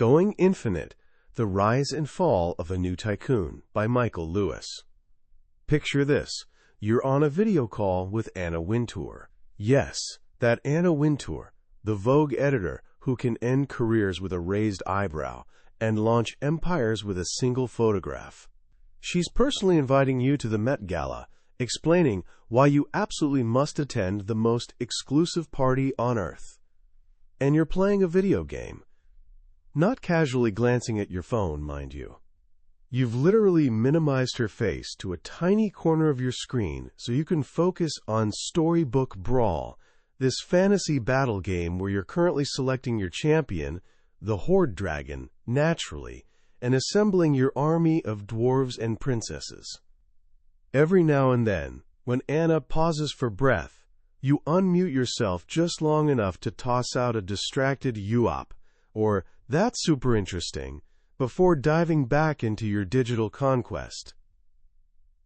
Going Infinite, The Rise and Fall of a New Tycoon by Michael Lewis. Picture this. You're on a video call with Anna Wintour. Yes, that Anna Wintour, the Vogue editor who can end careers with a raised eyebrow and launch empires with a single photograph. She's personally inviting you to the Met Gala, explaining why you absolutely must attend the most exclusive party on Earth. And you're playing a video game. Not casually glancing at your phone, mind you. You've literally minimized her face to a tiny corner of your screen so you can focus on Storybook Brawl, this fantasy battle game where you're currently selecting your champion, the Horde Dragon, naturally, and assembling your army of dwarves and princesses. Every now and then, when Anna pauses for breath, you unmute yourself just long enough to toss out a distracted "Yuop," or "That's super interesting," before diving back into your digital conquest.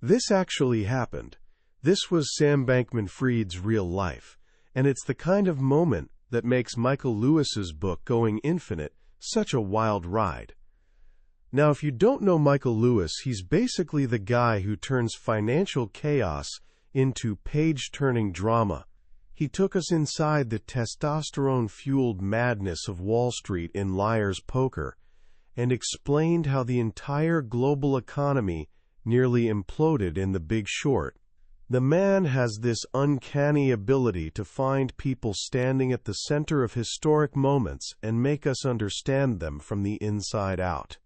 This actually happened. This was Sam Bankman-Fried's real life, and it's the kind of moment that makes Michael Lewis's book Going Infinite such a wild ride. Now, if you don't know Michael Lewis, he's basically the guy who turns financial chaos into page-turning drama. He took us inside the testosterone-fueled madness of Wall Street in Liar's Poker and explained how the entire global economy nearly imploded in The Big Short. The man has this uncanny ability to find people standing at the center of historic moments and make us understand them from the inside out.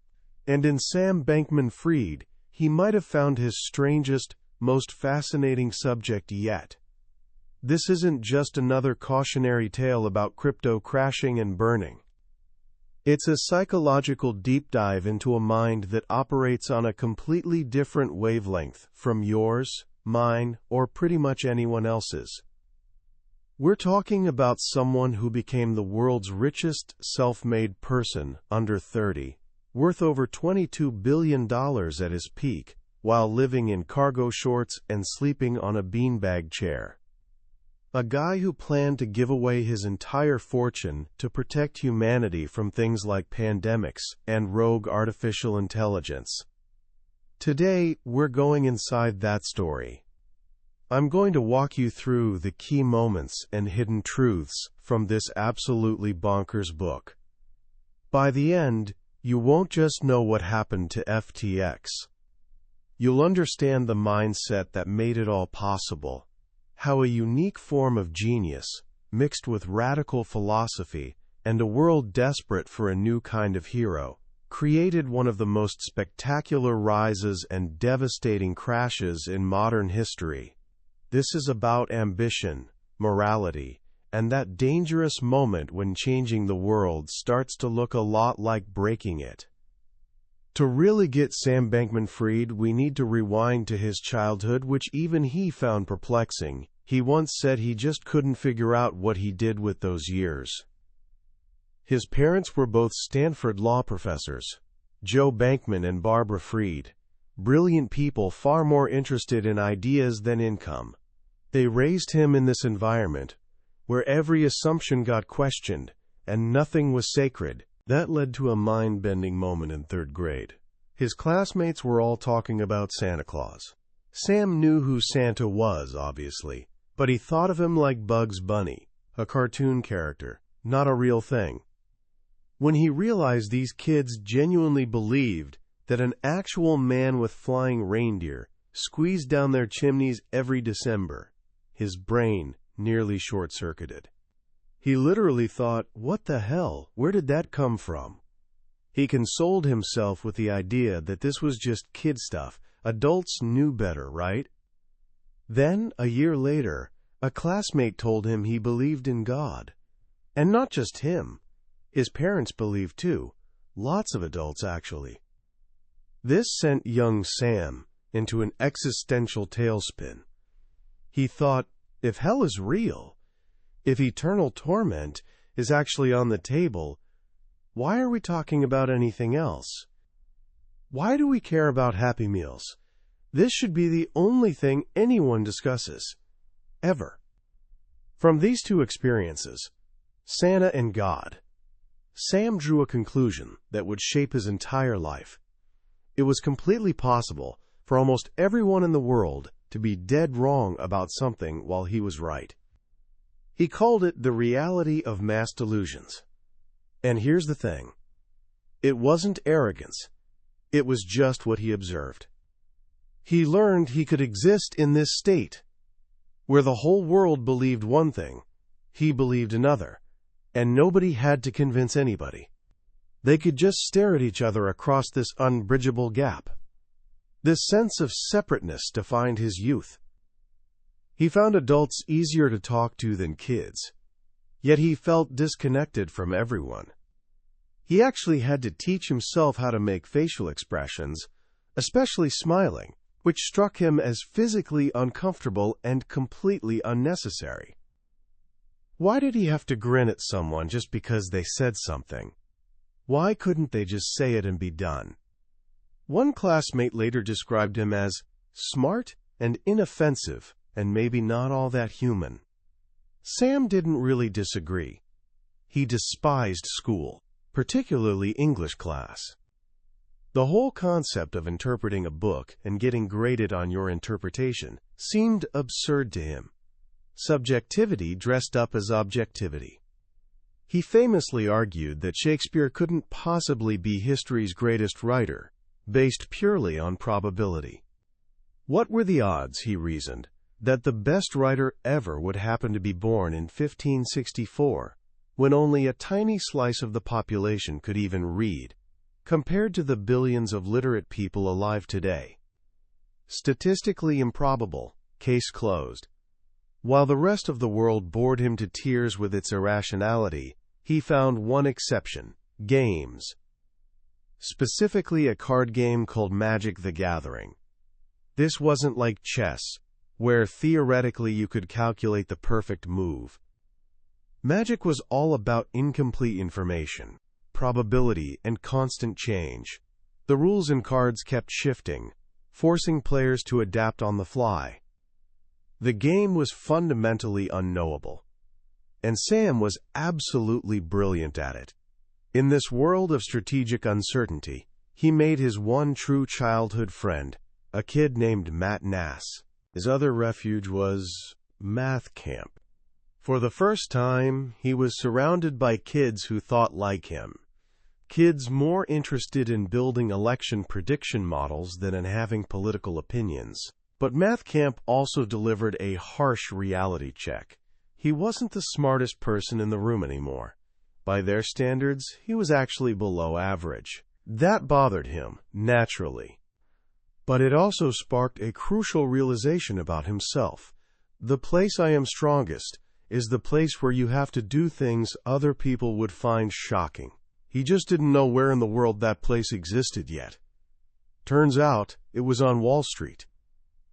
And in Sam Bankman-Fried, he might have found his strangest, most fascinating subject yet. This isn't just another cautionary tale about crypto crashing and burning. It's a psychological deep dive into a mind that operates on a completely different wavelength from yours, mine, or pretty much anyone else's. We're talking about someone who became the world's richest self-made person under 30, worth over $22 billion at his peak, while living in cargo shorts and sleeping on a beanbag chair. A guy who planned to give away his entire fortune to protect humanity from things like pandemics and rogue artificial intelligence. Today, we're going inside that story. I'm going to walk you through the key moments and hidden truths from this absolutely bonkers book. By the end, you won't just know what happened to FTX. You'll understand the mindset that made it all possible. How a unique form of genius, mixed with radical philosophy and a world desperate for a new kind of hero, created one of the most spectacular rises and devastating crashes in modern history. This is about ambition, morality, and that dangerous moment when changing the world starts to look a lot like breaking it. To really get Sam Bankman-Fried, we need to rewind to his childhood, which even he found perplexing. He once said he just couldn't figure out what he did with those years. His parents were both Stanford law professors, Joe Bankman and Barbara Fried, brilliant people far more interested in ideas than income. They raised him in this environment, where every assumption got questioned and nothing was sacred. That led to a mind-bending moment in third grade. His classmates were all talking about Santa Claus. Sam knew who Santa was, obviously, but he thought of him like Bugs Bunny, a cartoon character, not a real thing. When he realized these kids genuinely believed that an actual man with flying reindeer squeezed down their chimneys every December, his brain nearly short-circuited. He literally thought, what the hell, where did that come from? He consoled himself with the idea that this was just kid stuff. Adults knew better, right? Then, a year later, a classmate told him he believed in God. And not just him. His parents believed too. Lots of adults, actually. This sent young Sam into an existential tailspin. He thought, if hell is real, if eternal torment is actually on the table, why are we talking about anything else? Why do we care about Happy Meals? This should be the only thing anyone discusses, ever. From these two experiences, Santa and God, Sam drew a conclusion that would shape his entire life. It was completely possible for almost everyone in the world to be dead wrong about something while he was right. He called it the reality of mass delusions. And here's the thing. It wasn't arrogance. It was just what he observed. He learned he could exist in this state, where the whole world believed one thing, he believed another, and nobody had to convince anybody. They could just stare at each other across this unbridgeable gap. This sense of separateness defined his youth. He found adults easier to talk to than kids, yet he felt disconnected from everyone. He actually had to teach himself how to make facial expressions, especially smiling, which struck him as physically uncomfortable and completely unnecessary. Why did he have to grin at someone just because they said something? Why couldn't they just say it and be done? One classmate later described him as smart and inoffensive and maybe not all that human. Sam didn't really disagree. He despised school, particularly English class. The whole concept of interpreting a book and getting graded on your interpretation seemed absurd to him. Subjectivity dressed up as objectivity. He famously argued that Shakespeare couldn't possibly be history's greatest writer, based purely on probability. What were the odds, he reasoned, that the best writer ever would happen to be born in 1564, when only a tiny slice of the population could even read, compared to the billions of literate people alive today? Statistically improbable, case closed. While the rest of the world bored him to tears with its irrationality, he found one exception: games. Specifically a card game called Magic: The Gathering. This wasn't like chess, where theoretically you could calculate the perfect move. Magic was all about incomplete information, probability, and constant change. The rules in cards kept shifting, forcing players to adapt on the fly. The game was fundamentally unknowable, and Sam was absolutely brilliant at it. In this world of strategic uncertainty, he made his one true childhood friend, a kid named Matt Nass. His other refuge was math camp. For the first time, he was surrounded by kids who thought like him. Kids more interested in building election prediction models than in having political opinions. But math camp also delivered a harsh reality check. He wasn't the smartest person in the room anymore. By their standards, he was actually below average. That bothered him, naturally. But it also sparked a crucial realization about himself. The place I am strongest is the place where you have to do things other people would find shocking. He just didn't know where in the world that place existed yet. Turns out, it was on Wall Street.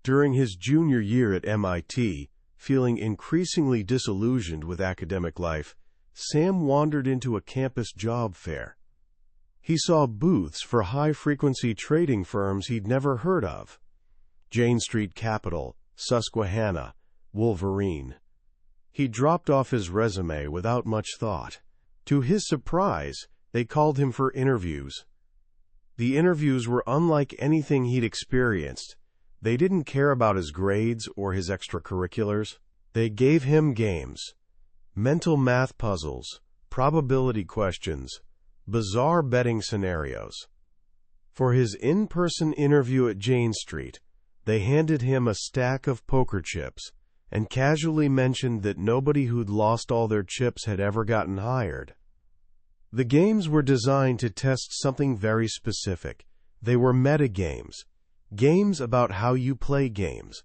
During his junior year at MIT, feeling increasingly disillusioned with academic life, Sam wandered into a campus job fair. He saw booths for high-frequency trading firms he'd never heard of: Jane Street Capital, Susquehanna, Wolverine. He dropped off his resume without much thought. To his surprise, they called him for interviews. The interviews were unlike anything he'd experienced. They didn't care about his grades or his extracurriculars. They gave him games, mental math puzzles, probability questions, bizarre betting scenarios. For his in-person interview at Jane Street, they handed him a stack of poker chips and casually mentioned that nobody who'd lost all their chips had ever gotten hired. The games were designed to test something very specific. They were metagames. Games about how you play games.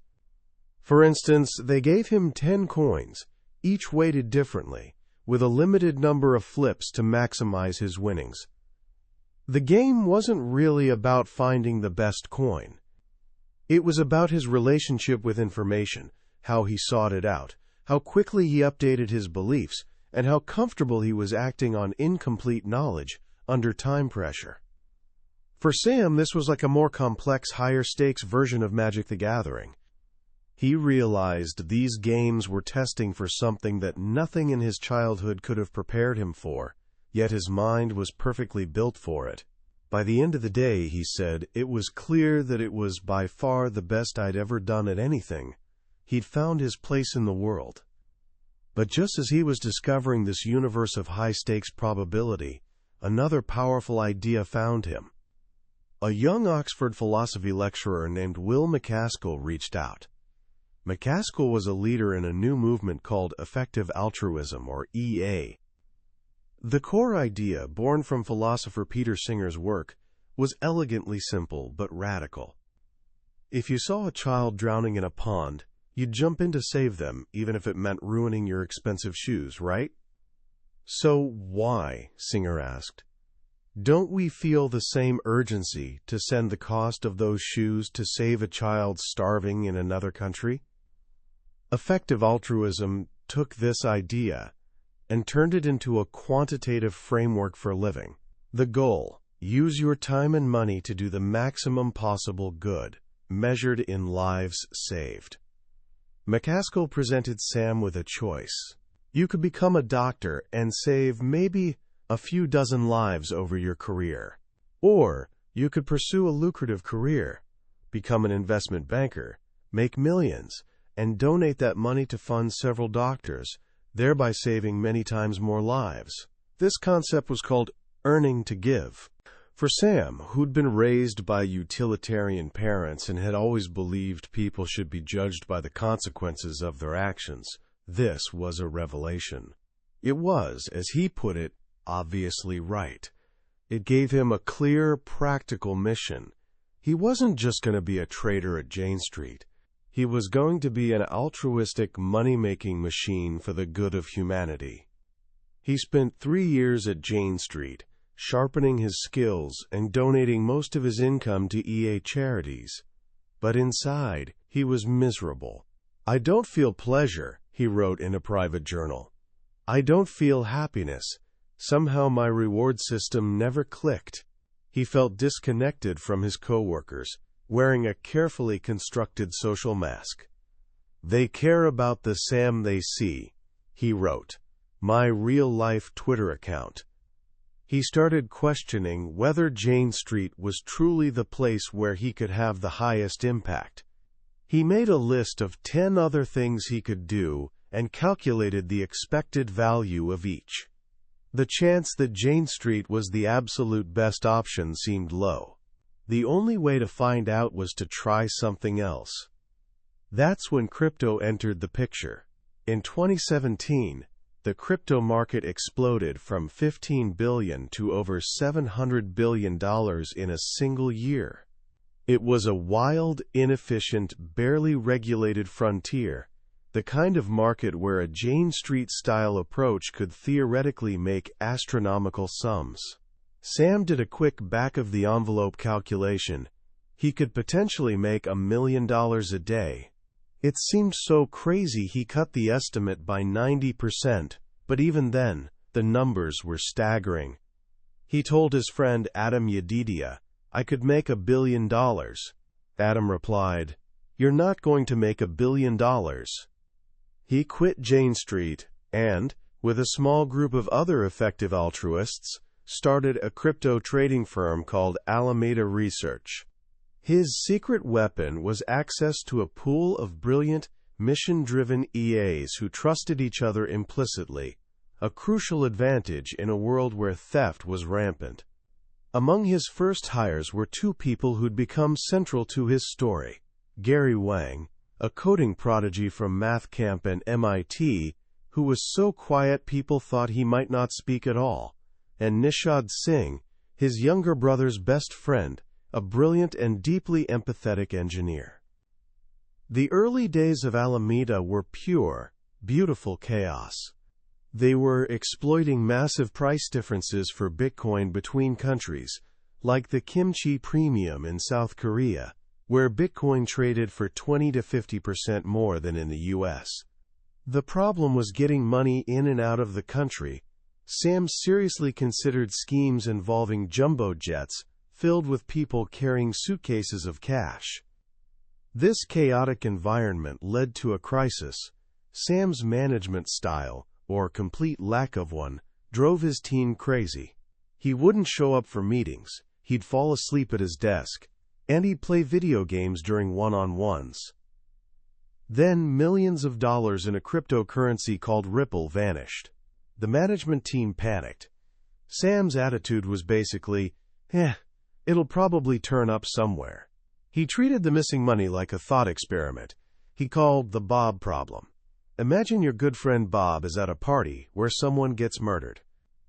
For instance, they gave him 10 coins, each weighted differently, with a limited number of flips to maximize his winnings. The game wasn't really about finding the best coin. It was about his relationship with information, how he sought it out, how quickly he updated his beliefs, and how comfortable he was acting on incomplete knowledge under time pressure. For Sam, this was like a more complex, higher-stakes version of Magic: The Gathering. He realized these games were testing for something that nothing in his childhood could have prepared him for: yet his mind was perfectly built for it. By the end of the day, he said, it was clear that it was by far the best I'd ever done at anything. He'd found his place in the world. But just as he was discovering this universe of high-stakes probability, another powerful idea found him. A young Oxford philosophy lecturer named Will MacAskill reached out. MacAskill was a leader in a new movement called effective altruism, or EA. The core idea, born from philosopher Peter Singer's work, was elegantly simple but radical. If you saw a child drowning in a pond, you'd jump in to save them, even if it meant ruining your expensive shoes, right? So why, Singer asked, don't we feel the same urgency to send the cost of those shoes to save a child starving in another country? Effective altruism took this idea and turned it into a quantitative framework for living. The goal: use your time and money to do the maximum possible good, measured in lives saved. MacAskill presented Sam with a choice. You could become a doctor and save maybe a few dozen lives over your career. Or you could pursue a lucrative career, become an investment banker, make millions, and donate that money to fund several doctors, thereby saving many times more lives. This concept was called earning to give. For Sam, who'd been raised by utilitarian parents and had always believed people should be judged by the consequences of their actions, this was a revelation. It was, as he put it, obviously right. It gave him a clear, practical mission. He wasn't just going to be a trader at Jane Street. He was going to be an altruistic money-making machine for the good of humanity. He spent 3 years at Jane Street, sharpening his skills and donating most of his income to EA charities. But inside, he was miserable. I don't feel pleasure, he wrote in a private journal. I don't feel happiness. Somehow my reward system never clicked. He felt disconnected from his coworkers, wearing a carefully constructed social mask. They care about the Sam they see, he wrote. My real-life Twitter account. He started questioning whether Jane Street was truly the place where he could have the highest impact. He made a list of 10 other things he could do and calculated the expected value of each. The chance that Jane Street was the absolute best option seemed low. The only way to find out was to try something else. That's when crypto entered the picture. In 2017, the crypto market exploded from $15 billion to over $700 billion in a single year. It was a wild, inefficient, barely regulated frontier, the kind of market where a Jane Street-style approach could theoretically make astronomical sums. Sam did a quick back-of-the-envelope calculation. He could potentially make $1 million a day. It seemed so crazy he cut the estimate by 90%, but even then, the numbers were staggering. He told his friend Adam Yedidia, I could make $1 billion. Adam replied, You're not going to make $1 billion. He quit Jane Street and, with a small group of other effective altruists, started a crypto trading firm called Alameda Research. His secret weapon was access to a pool of brilliant, mission-driven EAs who trusted each other implicitly, a crucial advantage in a world where theft was rampant. Among his first hires were 2 people who'd become central to his story: Gary Wang, a coding prodigy from math camp and MIT, who was so quiet people thought he might not speak at all, and Nishad Singh, his younger brother's best friend, a brilliant and deeply empathetic engineer. The early days of Alameda were pure, beautiful chaos. They were exploiting massive price differences for Bitcoin between countries, like the kimchi premium in South Korea, where Bitcoin traded for 20 to 50% more than in the US. The problem was getting money in and out of the country. Sam seriously considered schemes involving jumbo jets filled with people carrying suitcases of cash. This chaotic environment led to a crisis. Sam's management style, or complete lack of one, drove his team crazy. He wouldn't show up for meetings, he'd fall asleep at his desk, and he'd play video games during one-on-ones. Then millions of dollars in a cryptocurrency called Ripple vanished. The management team panicked. Sam's attitude was basically, it'll probably turn up somewhere. He treated the missing money like a thought experiment. He called the Bob problem. Imagine your good friend Bob is at a party where someone gets murdered.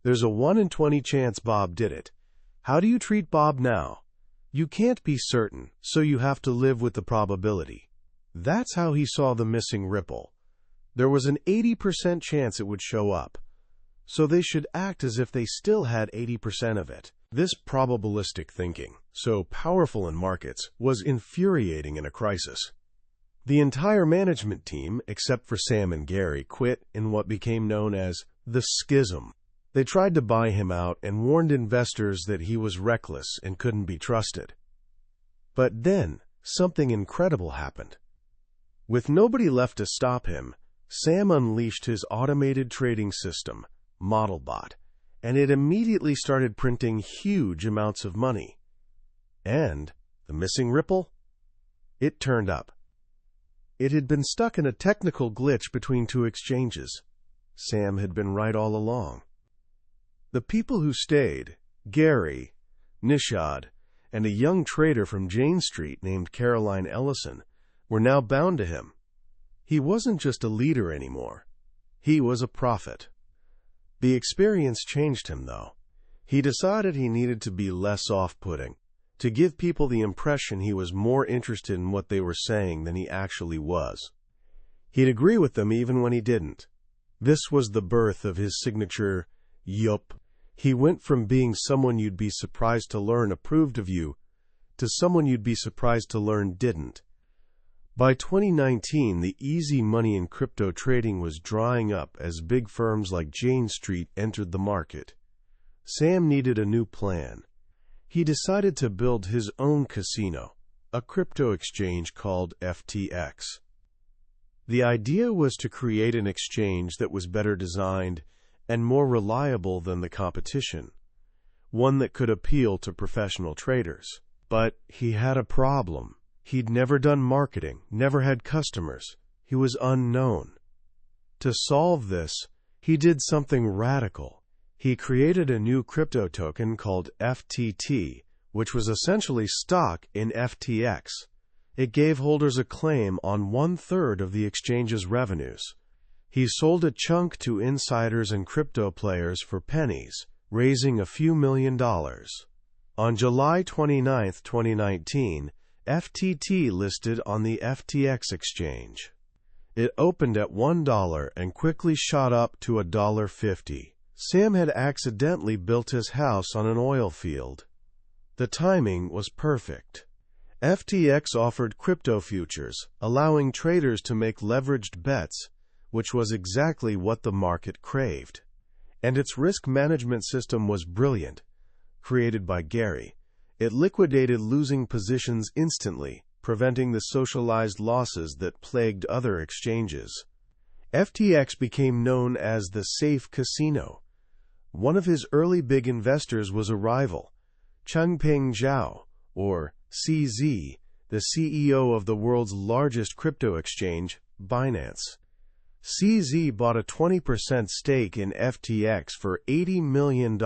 There's a 1 in 20 chance Bob did it. How do you treat Bob now? You can't be certain, so you have to live with the probability. That's how he saw the missing Ripple. There was an 80% chance it would show up, so they should act as if they still had 80% of it. This probabilistic thinking, so powerful in markets, was infuriating in a crisis. The entire management team, except for Sam and Gary, quit in what became known as the schism. They tried to buy him out and warned investors that he was reckless and couldn't be trusted. But then, something incredible happened. With nobody left to stop him, Sam unleashed his automated trading system, ModelBot, and it immediately started printing huge amounts of money. And the missing Ripple? It turned up. It had been stuck in a technical glitch between two exchanges. Sam had been right all along. The people who stayed, Gary, Nishad, and a young trader from Jane Street named Caroline Ellison, were now bound to him. He wasn't just a leader anymore. He was a prophet. The experience changed him, though. He decided he needed to be less off-putting, to give people the impression he was more interested in what they were saying than he actually was. He'd agree with them even when he didn't. This was the birth of his signature, yup. He went from being someone you'd be surprised to learn approved of you, to someone you'd be surprised to learn didn't. By 2019, the easy money in crypto trading was drying up as big firms like Jane Street entered the market. Sam needed a new plan. He decided to build his own casino, a crypto exchange called FTX. The idea was to create an exchange that was better designed and more reliable than the competition, one that could appeal to professional traders. But he had a problem. He'd never done marketing, never had customers. He was unknown. To solve this, he did something radical. He created a new crypto token called FTT, which was essentially stock in FTX. It gave holders a claim on 1/3 of the exchange's revenues. He sold a chunk to insiders and crypto players for pennies, raising a few $1 million. On July 29, 2019, FTT listed on the FTX exchange. It opened at $1 and quickly shot up to $1.50. Sam had accidentally built his house on an oil field. The timing was perfect. FTX offered crypto futures, allowing traders to make leveraged bets, which was exactly what the market craved. And its risk management system was brilliant. Created by Gary, it liquidated losing positions instantly, preventing the socialized losses that plagued other exchanges. FTX became known as the Safe Casino. One of his early big investors was a rival, Changpeng Zhao, or CZ, the CEO of the world's largest crypto exchange, Binance. CZ bought a 20% stake in FTX for $80 million,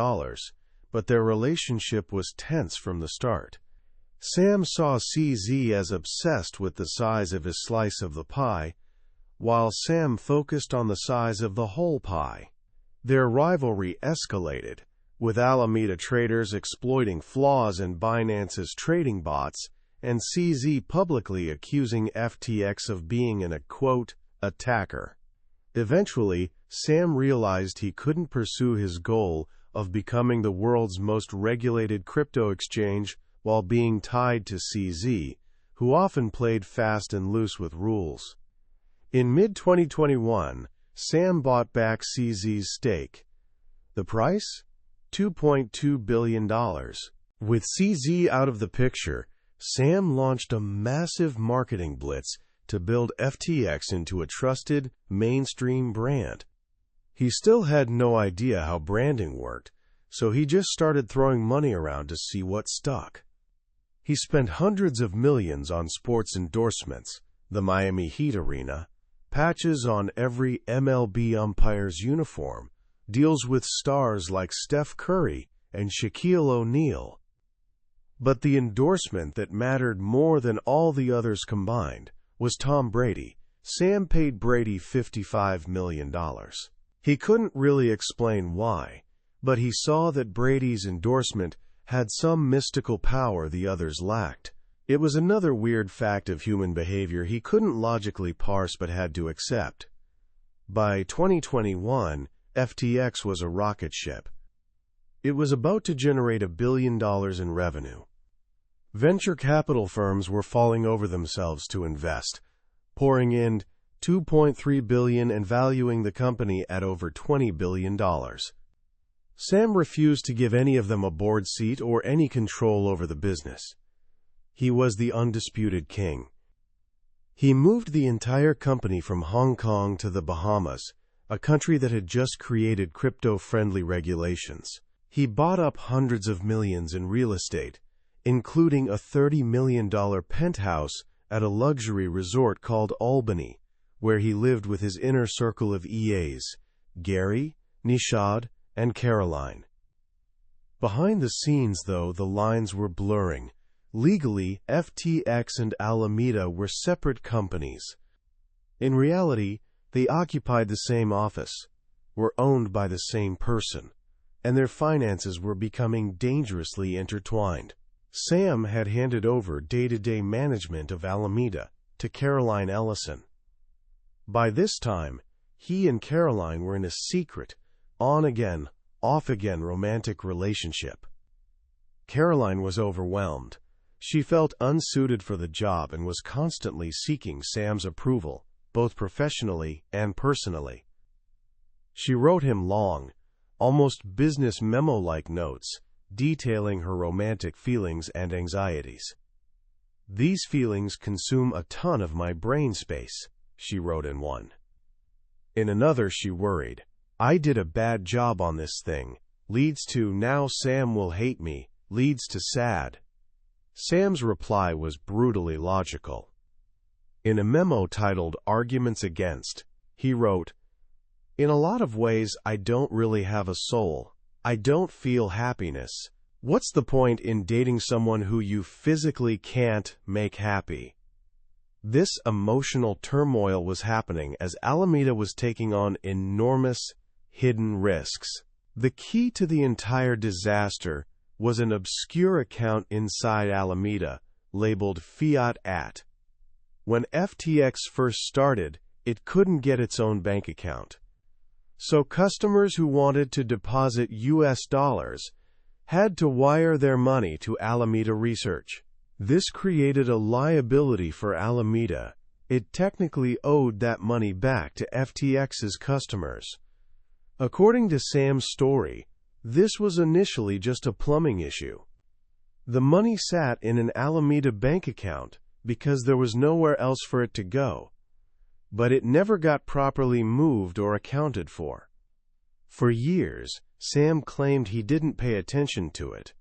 but their relationship was tense from the start. Sam saw CZ as obsessed with the size of his slice of the pie, while Sam focused on the size of the whole pie. Their rivalry escalated, with Alameda traders exploiting flaws in Binance's trading bots and CZ publicly accusing FTX of being an, quote, attacker. Eventually, Sam realized he couldn't pursue his goal of becoming the world's most regulated crypto exchange while being tied to CZ, who often played fast and loose with rules. In mid-2021, Sam bought back CZ's stake. The price? $2.2 billion. With CZ out of the picture, Sam launched a massive marketing blitz to build FTX into a trusted, mainstream brand. He still had no idea how branding worked, so he just started throwing money around to see what stuck. He spent hundreds of millions on sports endorsements, the Miami Heat arena, patches on every MLB umpire's uniform, deals with stars like Steph Curry and Shaquille O'Neal. But the endorsement that mattered more than all the others combined was Tom Brady. Sam paid Brady $55 million. He couldn't really explain why, but he saw that Brady's endorsement had some mystical power the others lacked. It was another weird fact of human behavior he couldn't logically parse but had to accept. By 2021, FTX was a rocket ship. It was about to generate $1 billion in revenue. Venture capital firms were falling over themselves to invest, pouring in $2.3 billion and valuing the company at over $20 billion. Sam refused to give any of them a board seat or any control over the business. He was the undisputed king. He moved the entire company from Hong Kong to the Bahamas, a country that had just created crypto-friendly regulations. He bought up hundreds of millions in real estate, including a $30 million penthouse at a luxury resort called Albany, where he lived with his inner circle of EAs, Gary, Nishad, and Caroline. Behind the scenes, though, the lines were blurring. Legally, FTX and Alameda were separate companies. In reality, they occupied the same office, were owned by the same person, and their finances were becoming dangerously intertwined. Sam had handed over day-to-day management of Alameda to Caroline Ellison. By this time, he and Caroline were in a secret, on-again, off-again romantic relationship. Caroline was overwhelmed. She felt unsuited for the job and was constantly seeking Sam's approval, both professionally and personally. She wrote him long, almost business memo-like notes, detailing her romantic feelings and anxieties. "These feelings consume a ton of my brain space," she wrote in one. In another, she worried, "I did a bad job on this thing, leads to now Sam will hate me, leads to sad." Sam's reply was brutally logical. In a memo titled Arguments Against, he wrote, "In a lot of ways, I don't really have a soul. I don't feel happiness. What's the point in dating someone who you physically can't make happy?" This emotional turmoil was happening as Alameda was taking on enormous, hidden risks. The key to the entire disaster was an obscure account inside Alameda, labeled Fiat At. When FTX first started, it couldn't get its own bank account. So customers who wanted to deposit US dollars had to wire their money to Alameda Research. This created a liability for Alameda. It technically owed that money back to FTX's customers. According to Sam's story, this was initially just a plumbing issue. The money sat in an Alameda bank account because there was nowhere else for it to go, but it never got properly moved or accounted for. For years, Sam claimed he didn't pay attention to it.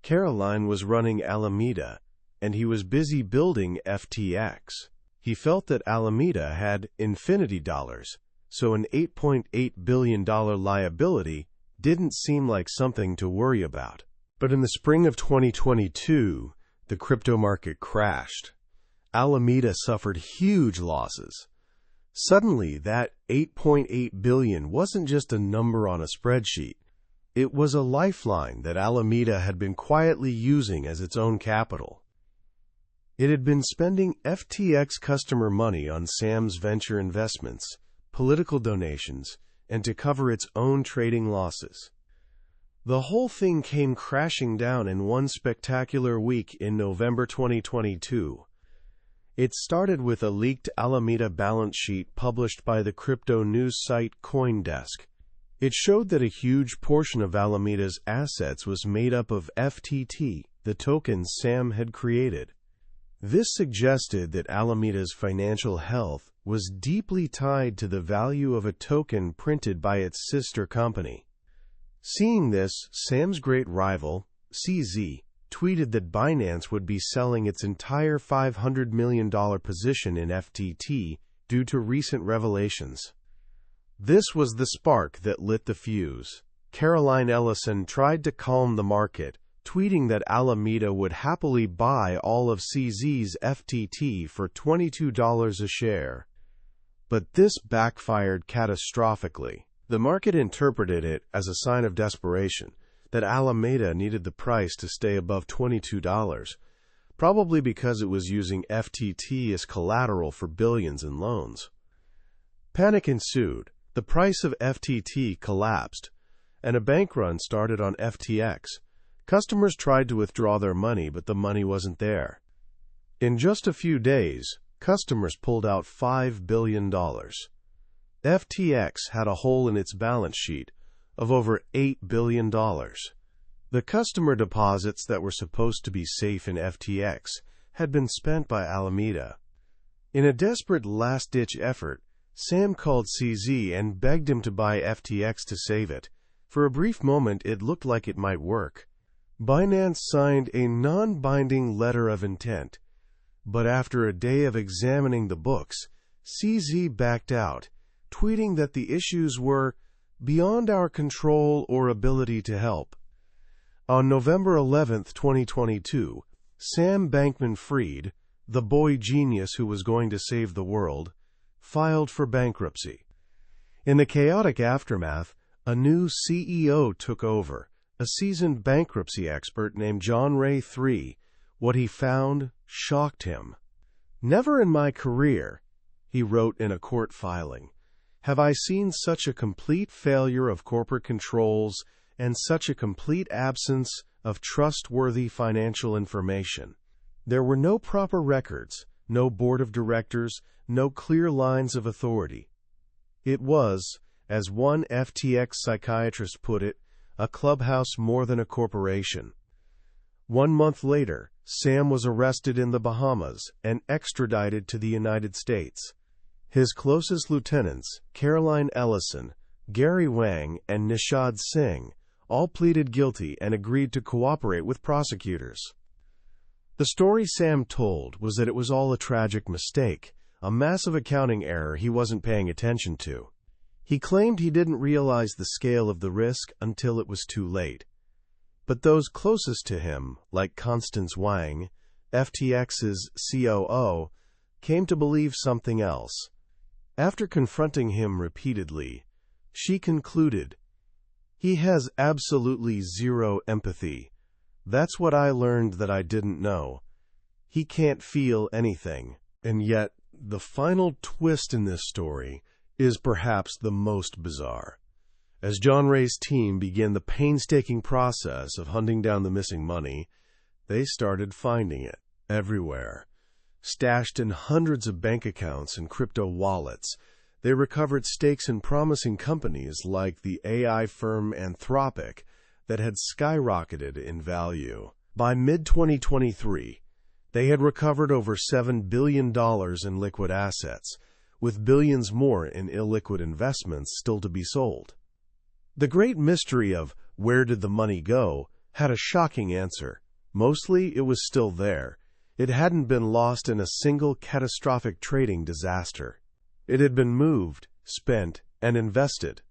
Caroline was running Alameda, and he was busy building FTX. He felt that Alameda had infinity dollars, so an $8.8 billion liability didn't seem like something to worry about. But in the spring of 2022, the crypto market crashed. Alameda suffered huge losses. Suddenly, that $8.8 billion wasn't just a number on a spreadsheet. It was a lifeline that Alameda had been quietly using as its own capital. It had been spending FTX customer money on Sam's venture investments, political donations, and to cover its own trading losses. The whole thing came crashing down in one spectacular week in November 2022. It started with a leaked Alameda balance sheet published by the crypto news site CoinDesk. It showed that a huge portion of Alameda's assets was made up of FTT, the tokens Sam had created. This suggested that Alameda's financial health was deeply tied to the value of a token printed by its sister company. Seeing this, Sam's great rival, CZ, tweeted that Binance would be selling its entire $500 million position in FTT due to recent revelations. This was the spark that lit the fuse. Caroline Ellison tried to calm the market, tweeting that Alameda would happily buy all of CZ's FTT for $22 a share. But this backfired catastrophically. The market interpreted it as a sign of desperation, that Alameda needed the price to stay above $22, probably because it was using FTT as collateral for billions in loans. Panic ensued. The price of FTT collapsed, and a bank run started on FTX. Customers tried to withdraw their money, but the money wasn't there. In just a few days, customers pulled out $5 billion. FTX had a hole in its balance sheet of over $8 billion. The customer deposits that were supposed to be safe in FTX had been spent by Alameda. In a desperate last-ditch effort, Sam called CZ and begged him to buy FTX to save it. For a brief moment, it looked like it might work. Binance signed a non-binding letter of intent, but after a day of examining the books, CZ backed out, tweeting that the issues were beyond our control or ability to help. On November 11, 2022, Sam Bankman-Fried, the boy genius who was going to save the world, filed for bankruptcy. In the chaotic aftermath, a new CEO took over, a seasoned bankruptcy expert named John Ray III. What he found shocked him. "Never in my career," he wrote in a court filing, "have I seen such a complete failure of corporate controls and such a complete absence of trustworthy financial information. There were no proper records, no board of directors, no clear lines of authority. It was, as one FTX psychiatrist put it, a clubhouse more than a corporation." 1 month later, Sam was arrested in the Bahamas and extradited to the United States. His closest lieutenants, Caroline Ellison, Gary Wang, and Nishad Singh, all pleaded guilty and agreed to cooperate with prosecutors. The story Sam told was that it was all a tragic mistake, a massive accounting error he wasn't paying attention to. He claimed he didn't realize the scale of the risk until it was too late. But those closest to him, like Constance Wang, FTX's COO, came to believe something else. After confronting him repeatedly, she concluded, "He has absolutely zero empathy. That's what I learned that I didn't know. He can't feel anything." And yet, the final twist in this story is perhaps the most bizarre. As John Ray's team began the painstaking process of hunting down the missing money, they started finding it everywhere. Stashed in hundreds of bank accounts and crypto wallets, they recovered stakes in promising companies like the AI firm Anthropic that had skyrocketed in value. By mid-2023, they had recovered over $7 billion in liquid assets, with billions more in illiquid investments still to be sold. The great mystery of where did the money go had a shocking answer. Mostly it was still there. It hadn't been lost in a single catastrophic trading disaster. It had been moved, spent, and invested.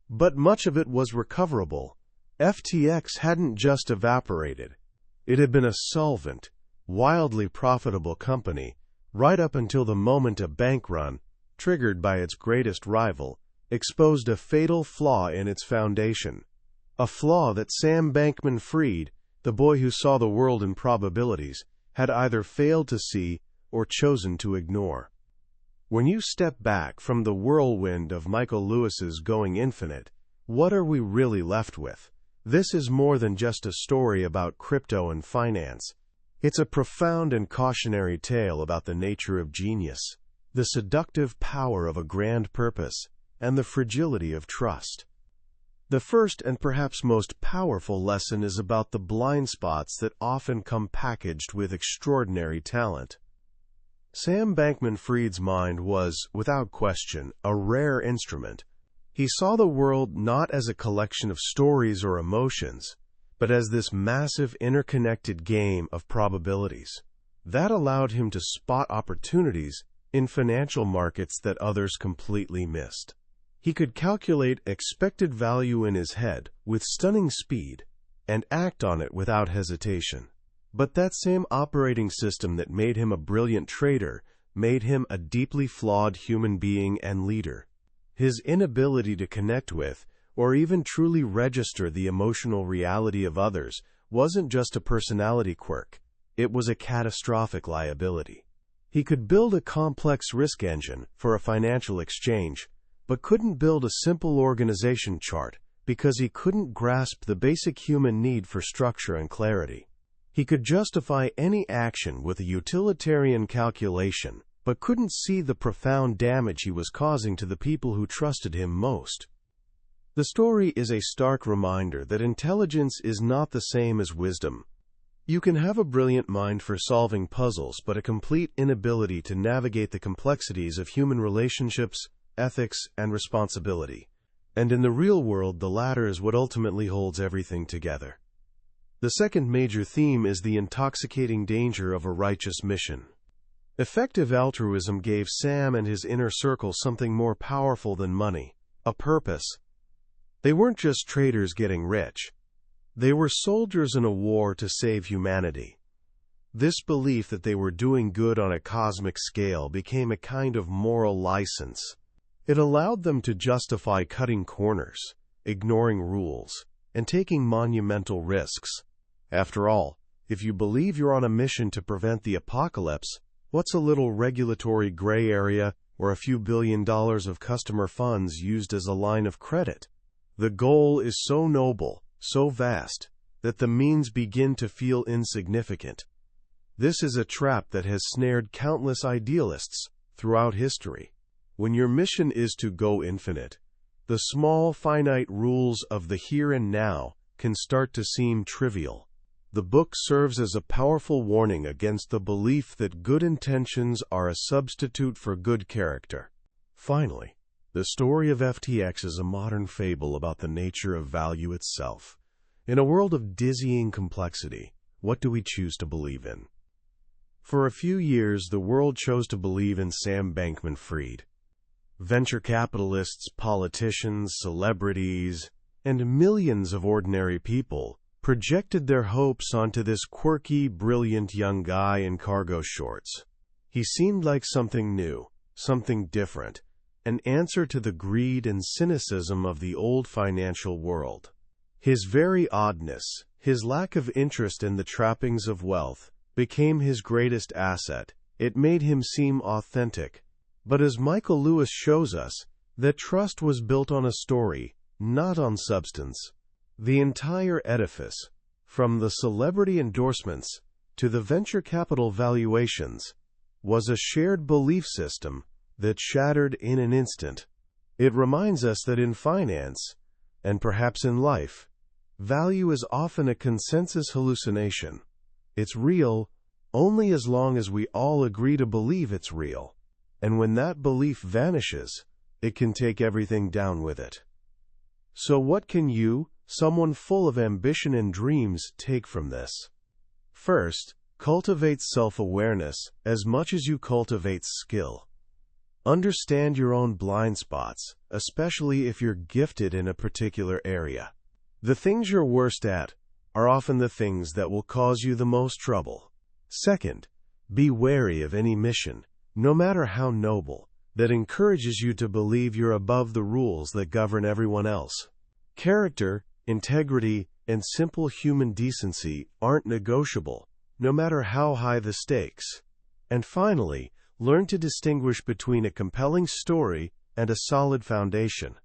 But much of it was recoverable. FTX hadn't just evaporated. It had been a solvent, wildly profitable company, right up until the moment a bank run, triggered by its greatest rival, exposed a fatal flaw in its foundation. A flaw that Sam Bankman-Fried, the boy who saw the world in probabilities, had either failed to see or chosen to ignore. When you step back from the whirlwind of Michael Lewis's Going Infinite, what are we really left with? This is more than just a story about crypto and finance. It's a profound and cautionary tale about the nature of genius, the seductive power of a grand purpose, and the fragility of trust. The first and perhaps most powerful lesson is about the blind spots that often come packaged with extraordinary talent. Sam Bankman-Fried's mind was, without question, a rare instrument. He saw the world not as a collection of stories or emotions, but as this massive interconnected game of probabilities. That allowed him to spot opportunities in financial markets that others completely missed. He could calculate expected value in his head with stunning speed and act on it without hesitation. But that same operating system that made him a brilliant trader made him a deeply flawed human being and leader. His inability to connect with, or even truly register the emotional reality of others, wasn't just a personality quirk. It was a catastrophic liability. He could build a complex risk engine for a financial exchange, but couldn't build a simple organization chart because he couldn't grasp the basic human need for structure and clarity. He could justify any action with a utilitarian calculation, but couldn't see the profound damage he was causing to the people who trusted him most. The story is a stark reminder that intelligence is not the same as wisdom. You can have a brilliant mind for solving puzzles, but a complete inability to navigate the complexities of human relationships, ethics, and responsibility. And in the real world, the latter is what ultimately holds everything together. The second major theme is the intoxicating danger of a righteous mission. Effective altruism gave Sam and his inner circle something more powerful than money: a purpose. They weren't just traders getting rich. They were soldiers in a war to save humanity. This belief that they were doing good on a cosmic scale became a kind of moral license. It allowed them to justify cutting corners, ignoring rules, and taking monumental risks. After all, if you believe you're on a mission to prevent the apocalypse, what's a little regulatory gray area or a few $1 billion of customer funds used as a line of credit? The goal is so noble, so vast, that the means begin to feel insignificant. This is a trap that has snared countless idealists throughout history. When your mission is to go infinite, the small, finite rules of the here and now can start to seem trivial. The book serves as a powerful warning against the belief that good intentions are a substitute for good character. Finally, the story of FTX is a modern fable about the nature of value itself. In a world of dizzying complexity, what do we choose to believe in? For a few years, the world chose to believe in Sam Bankman-Fried. Venture capitalists, politicians, celebrities, and millions of ordinary people projected their hopes onto this quirky, brilliant young guy in cargo shorts. He seemed like something new, something different, an answer to the greed and cynicism of the old financial world. His very oddness, his lack of interest in the trappings of wealth, became his greatest asset. It made him seem authentic. But as Michael Lewis shows us, that trust was built on a story, not on substance. The entire edifice, from the celebrity endorsements to the venture capital valuations, was a shared belief system that shattered in an instant. It reminds us that in finance, and perhaps in life, value is often a consensus hallucination. It's real only as long as we all agree to believe it's real. And when that belief vanishes, it can take everything down with it. So what can you, someone full of ambition and dreams, take from this? First, cultivate self-awareness as much as you cultivate skill. Understand your own blind spots, especially if you're gifted in a particular area. The things you're worst at are often the things that will cause you the most trouble. Second, be wary of any mission, no matter how noble, that encourages you to believe you're above the rules that govern everyone else. Character, integrity, and simple human decency aren't negotiable, no matter how high the stakes. And finally, learn to distinguish between a compelling story and a solid foundation.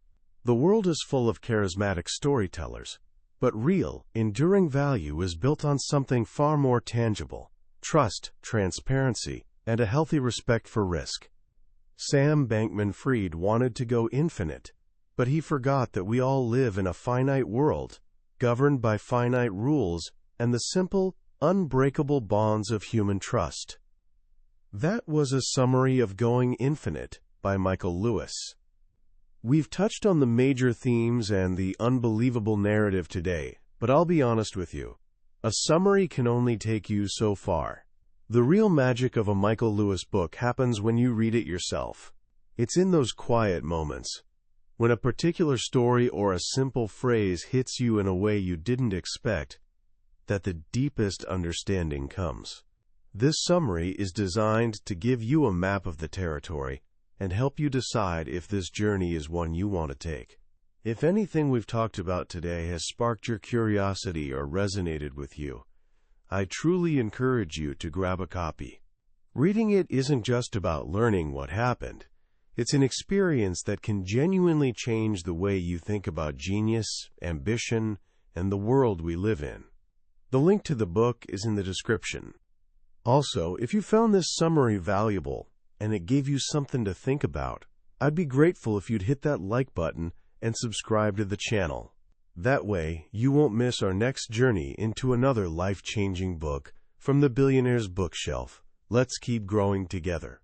The world is full of charismatic storytellers, but real, enduring value is built on something far more tangible: trust, transparency, and a healthy respect for risk. Sam Bankman-Fried wanted to go infinite, but he forgot that we all live in a finite world, governed by finite rules and the simple, unbreakable bonds of human trust. That was a summary of Going Infinite by Michael Lewis. We've touched on the major themes and the unbelievable narrative today, but I'll be honest with you. A summary can only take you so far. The real magic of a Michael Lewis book happens when you read it yourself. It's in those quiet moments, when a particular story or a simple phrase hits you in a way you didn't expect, that the deepest understanding comes. This summary is designed to give you a map of the territory and help you decide if this journey is one you want to take. If anything we've talked about today has sparked your curiosity or resonated with you, I truly encourage you to grab a copy. Reading it isn't just about learning what happened. It's an experience that can genuinely change the way you think about genius, ambition, and the world we live in. The link to the book is in the description. Also, if you found this summary valuable and it gave you something to think about, I'd be grateful if you'd hit that like button and subscribe to the channel. That way, you won't miss our next journey into another life-changing book from the Billionaire's Bookshelf. Let's keep growing together.